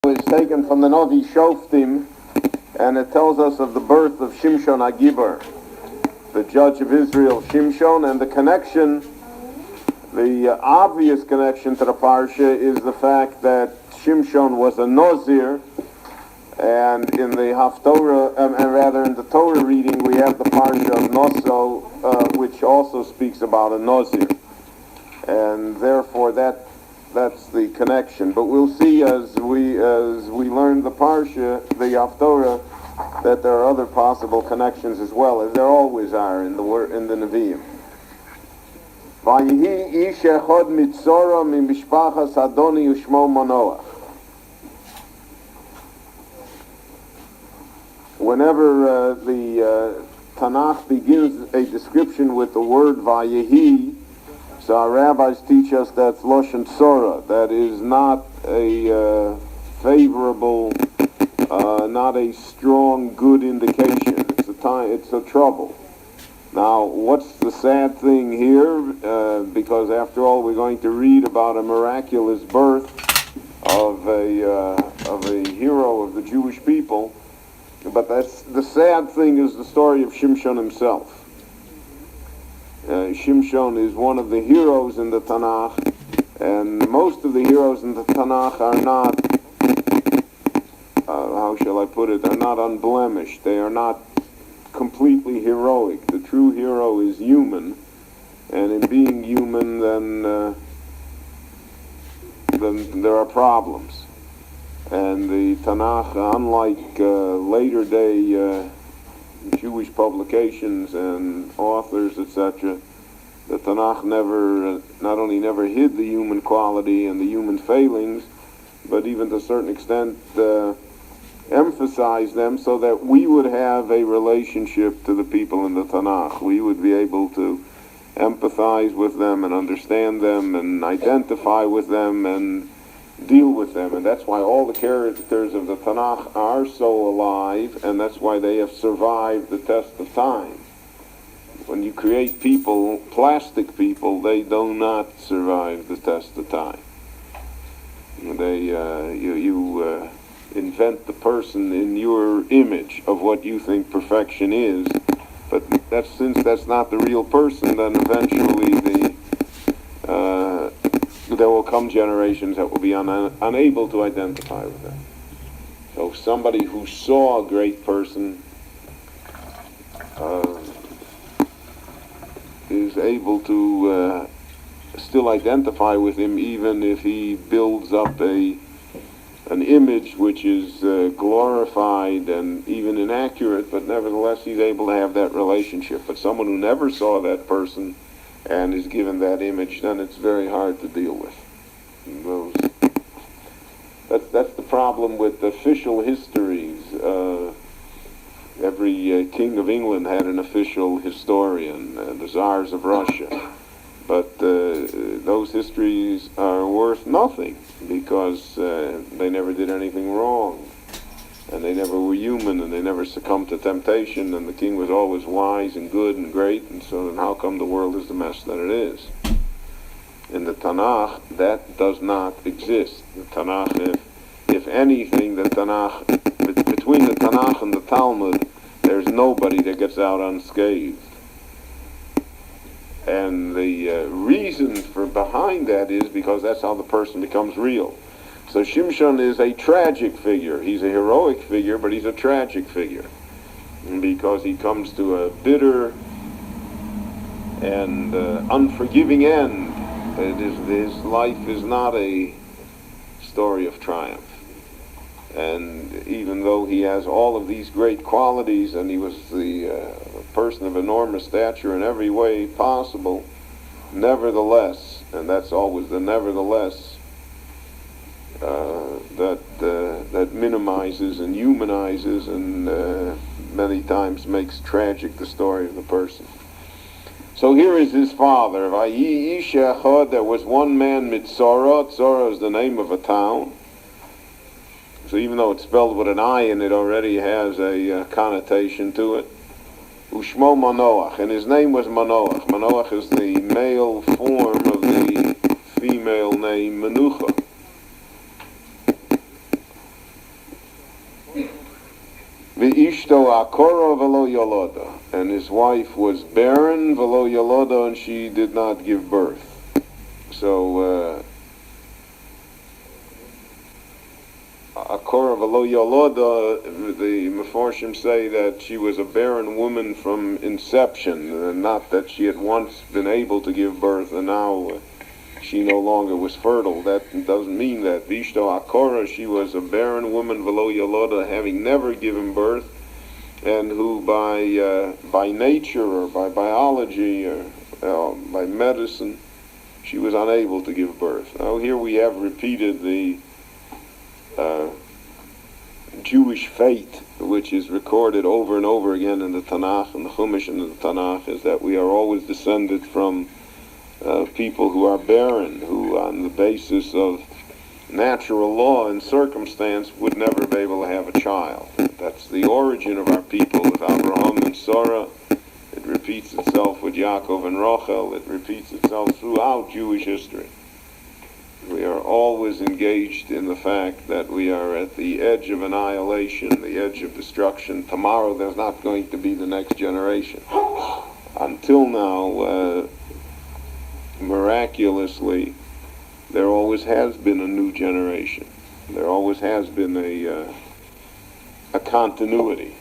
is taken from the Novi Shoftim, and it tells us of the birth of Shimshon HaGibor, the judge of Israel, Shimshon, and the connection, the obvious connection to the Parsha is the fact that Shimshon was a Nazir, and in the Haftorah, and rather in the Torah reading, we have the Parsha of Noso, which also speaks about a Nazir, and therefore that's the connection. But we'll see as we learn the Parsha, the Haftorah, that there are other possible connections as well, as there always are in the Nevi'im. Vayihi ish echad mitzora mimishpachas Adoni ushmo Manoach. Whenever the Tanakh begins a description with the word Vayihi, so our rabbis teach us that's Loshen Tzora. That is not a favorable, not a strong, good indication. It's a trouble. Now, what's the sad thing here? Because after all, we're going to read about a miraculous birth of a hero of the Jewish people. But the sad thing is the story of Shimshon himself. Shimshon is one of the heroes in the Tanakh, and most of the heroes in the Tanakh are not, how shall I put it, they're not unblemished. They are not completely heroic. The true hero is human, and in being human, then there are problems. And the Tanakh, unlike later day Jewish publications and authors, etc., the Tanakh not only never hid the human quality and the human failings, but even to a certain extent emphasized them so that we would have a relationship to the people in the Tanakh. We would be able to empathize with them and understand them and identify with them and deal with them. And that's why all the characters of the Tanakh are so alive, and that's why they have survived the test of time. When you create people, plastic people, they do not survive the test of time. You invent the person in your image of what you think perfection is, but since that's not the real person, then eventually there will come generations that will be unable to identify with them. So somebody who saw a great person is able to still identify with him, even if he builds up an image which is glorified and even inaccurate, but nevertheless he's able to have that relationship. But someone who never saw that person and is given that image, then it's very hard to deal with. That's the problem with official histories. Every king of England had an official historian, the Tsars of Russia. But those histories are worth nothing because they never did anything wrong. And they never were human, and they never succumbed to temptation, and the king was always wise and good and great, and so then how come the world is the mess that it is? In the Tanakh, that does not exist. The Tanakh, if anything, the Tanakh, between the Tanakh and the Talmud, there's nobody that gets out unscathed. And the reason behind that is because that's how the person becomes real. So Shimshon is a tragic figure. He's a heroic figure, but he's a tragic figure. Because he comes to a bitter and unforgiving end. His life is not a story of triumph. And even though he has all of these great qualities, and he was the person of enormous stature in every way possible, nevertheless, and that's always the nevertheless, that minimizes and humanizes and many times makes tragic the story of the person. So here is his father. Vayi ish echad, there was one man mitzora. Tzora is the name of a town. So even though it's spelled with an I and it already has a connotation to it. Ushmo Manoach, and his name was Manoach. Manoach is the male form of the female name Menucha. V'ishto akora v'lo yoloda, and his wife was barren, v'lo yoloda, and she did not give birth. So, akora v'lo yoloda, the Mefarshim say that she was a barren woman from inception, not that she had once been able to give birth and now she no longer was fertile. That doesn't mean that. Vishto akora, she was a barren woman, v'lo yoloda, having never given birth, and who by nature or by biology or by medicine, she was unable to give birth. Now here we have repeated the Jewish fate, which is recorded over and over again in the Tanakh, and the Chumash and the Tanakh, is that we are always descended from people who are barren, who on the basis of natural law and circumstance would never be able to have a child. That's the origin of our people with Abraham and Sarah. It repeats itself with Yaakov and Rachel. It repeats itself throughout Jewish history. We are always engaged in the fact that we are at the edge of annihilation, the edge of destruction. Tomorrow there's not going to be the next generation. Until now, miraculously, there always has been a new generation. There always has been a continuity.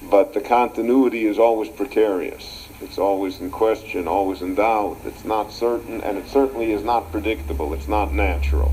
But the continuity is always precarious. It's always in question, always in doubt. It's not certain, and it certainly is not predictable. It's not natural.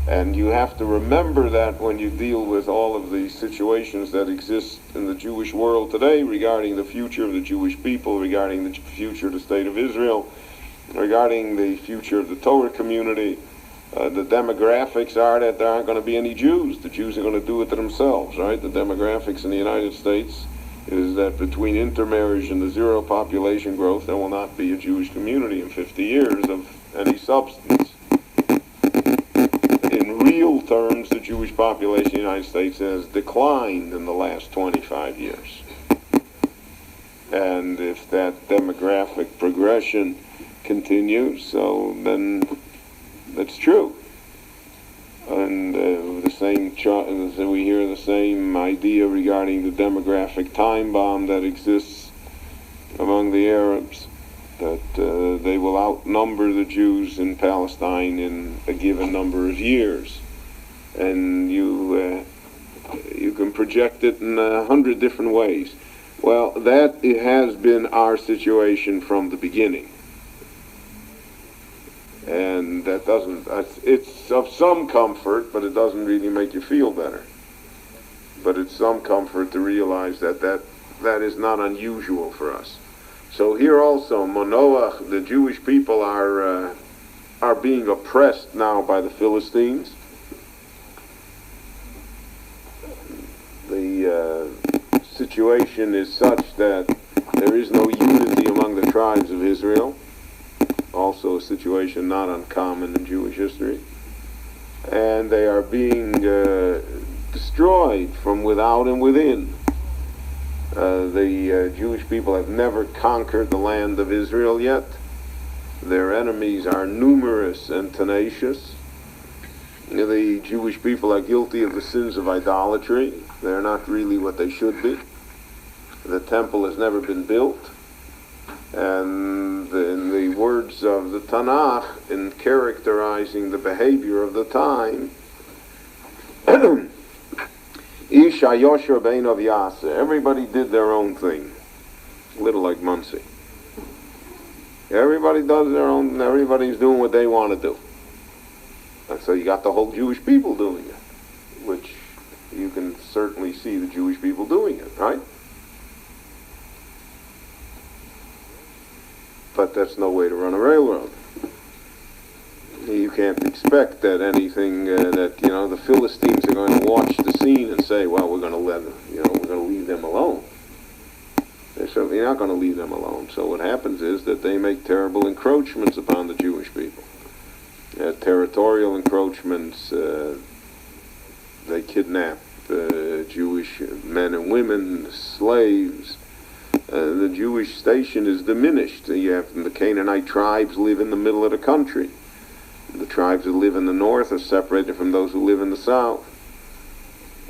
And you have to remember that when you deal with all of the situations that exist in the Jewish world today regarding the future of the Jewish people, regarding the future of the state of Israel, regarding the future of the Torah community. The demographics are that there aren't going to be any Jews. The Jews are going to do it to themselves, right? The demographics in the United States is that between intermarriage and the zero population growth, there will not be a Jewish community in 50 years of any substance. In real terms, the Jewish population in the United States has declined in the last 25 years. And if that demographic progression continues, so then that's true. And the same we hear the same idea regarding the demographic time bomb that exists among the Arabs, that they will outnumber the Jews in Palestine in a given number of years. And you can project it in 100 different ways. Well, that has been our situation from the beginning. And that doesn't, it's of some comfort, but it doesn't really make you feel better. But it's some comfort to realize that is not unusual for us. So here also, Manoach, the Jewish people are being oppressed now by the Philistines. The situation is such that there is no unity among the tribes of Israel. Also a situation not uncommon in Jewish history. And they are being destroyed from without and within. The Jewish people have never conquered the land of Israel yet. Their enemies are numerous and tenacious. The Jewish people are guilty of the sins of idolatry. They're not really what they should be. The temple has never been built. And in the words of the Tanakh, in characterizing the behavior of the time, Ish HaYosher Beinav Yaseh, everybody did their own thing. A little like Muncie. Everybody does their own, everybody's doing what they want to do. And so you got the whole Jewish people doing it, which you can certainly see the Jewish people doing it, right? But that's no way to run a railroad. You can't expect that anything the Philistines are going to watch the scene and say, well, we're going to leave them alone. They're certainly not going to leave them alone. So what happens is that they make terrible encroachments upon the Jewish people. Territorial encroachments. They kidnap Jewish men and women, slaves. The Jewish station is diminished. You have the Canaanite tribes live in the middle of the country. The tribes that live in the north are separated from those who live in the south.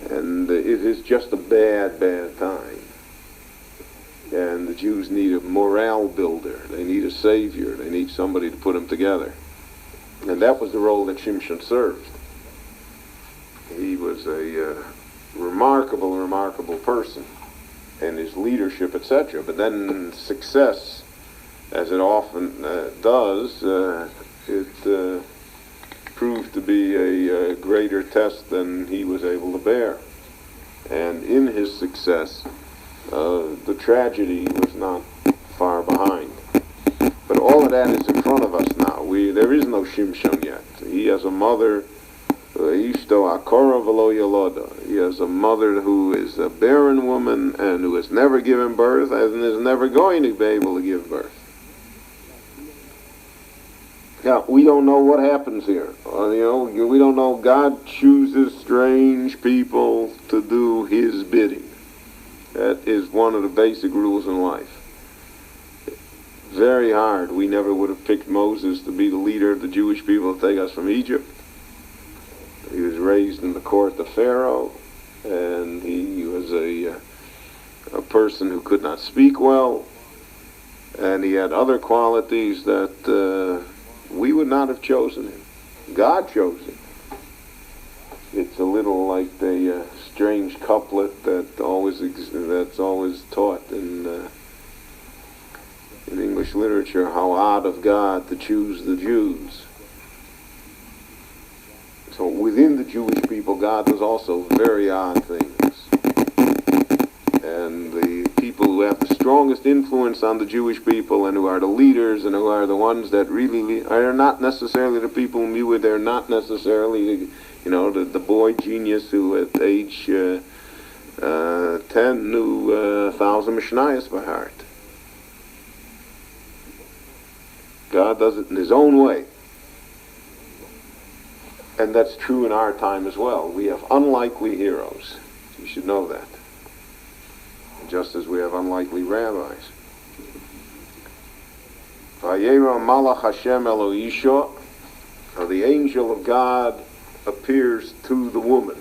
And if is just a bad, bad time. And the Jews need a morale builder. They need a savior. They need somebody to put them together. And that was the role that Shimshon served. He was a remarkable, remarkable person, and his leadership, etc. But then success, as it often does, it proved to be a greater test than he was able to bear. And in his success, the tragedy was not far behind. But all of that is in front of us now. There is no Shimshon yet. He has a mother, Ishto Akora Velo Yoloda. He has a mother who is a barren woman and who has never given birth and is never going to be able to give birth. Now, we don't know what happens here. We don't know. God chooses strange people to do his bidding. That is one of the basic rules in life. Very hard. We never would have picked Moses to be the leader of the Jewish people to take us from Egypt. He was raised in the court of Pharaoh, and he was a person who could not speak well, and he had other qualities that we would not have chosen him. God chose him. It's a little like the strange couplet that's always taught in English literature, how odd of God to choose the Jews. So within the Jewish people, God does also very odd things. And the people who have the strongest influence on the Jewish people and who are the leaders and who are the ones that really are not necessarily the people whom you were there, not necessarily, the boy genius who at age 10 knew 1,000 Mishnayos by heart. God does it in his own way. And that's true in our time as well. We have unlikely heroes. You should know that. Just as we have unlikely rabbis. Vayera Malach Hashem Elo Isha. The angel of God appears to the woman,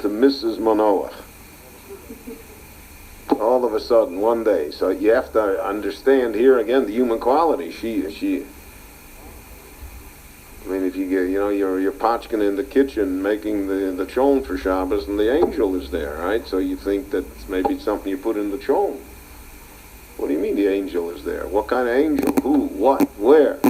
to Mrs. Manoach. All of a sudden, one day. So you have to understand here again the human quality. I mean, if you get, you're potchkin in the kitchen making the cholm for Shabbos, and the angel is there, right? So you think that maybe it's something you put in the cholm. What do you mean the angel is there? What kind of angel? Who? What? Where?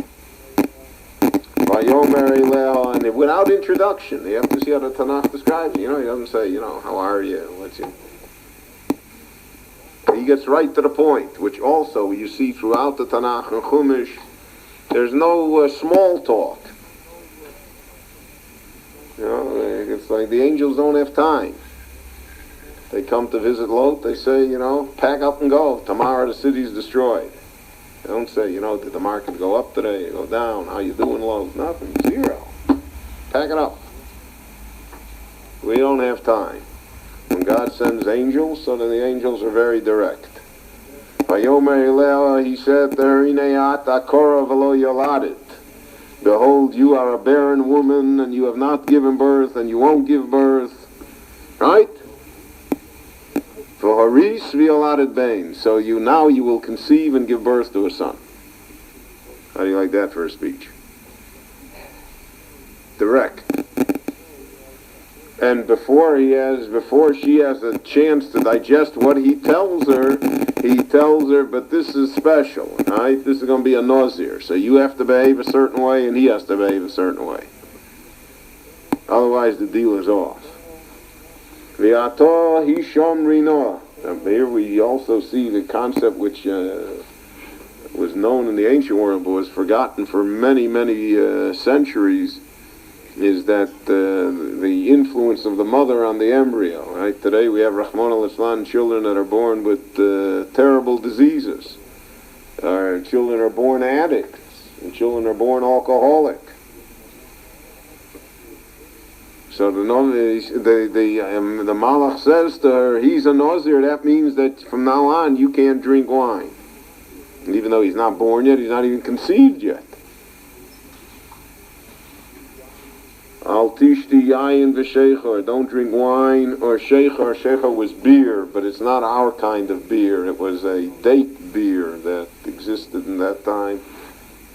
And without introduction, you have to see how the Tanakh describes it. He doesn't say, how are you? What's you? He gets right to the point, which also you see throughout the Tanakh and Chumash. There's no small talk. It's like the angels don't have time. They come to visit Lot, they say, pack up and go. Tomorrow the city's destroyed. They don't say, did the market go up today, go down? How you doing, Lot? Nothing. Zero. Pack it up. We don't have time. When God sends angels, so then the angels are very direct. Vayomer Eleh, he said to her, Ineat akora velo yoladit. Behold, you are a barren woman, and you have not given birth, and you won't give birth. Right? For haris v'yoladit bain. So you will conceive and give birth to a son. How do you like that for a speech? Direct. And before she has a chance to digest what he tells her, but this is special, right? This is going to be a nazir. So you have to behave a certain way, and he has to behave a certain way. Otherwise, the deal is off. V'ato hishom rinoah. Here we also see the concept which was known in the ancient world, but was forgotten for many, many centuries, is that the influence of the mother on the embryo, right? Today we have Rahman al-Islam children that are born with terrible diseases. Our children are born addicts, and children are born alcoholic. So the Malach says to her, he's a Nazir. That means that from now on you can't drink wine. And even though he's not born yet, he's not even conceived yet. Al tishti yayin v'sheichor, don't drink wine or sheichor. Sheichor was beer, but it's not our kind of beer. It was a date beer that existed in that time.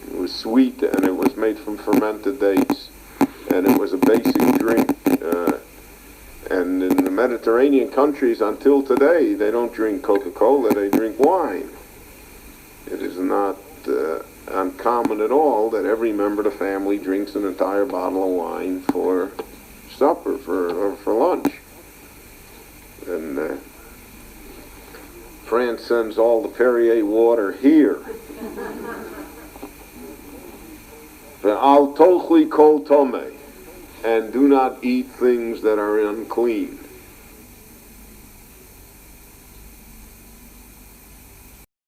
It was sweet and it was made from fermented dates, and it was a basic drink. And in the Mediterranean countries until today, they don't drink Coca-Cola, they drink wine. It is not uncommon at all that every member of the family drinks an entire bottle of wine for supper, or for lunch. And France sends all the Perrier water here. Al tochli kol tomei, and do not eat things that are unclean.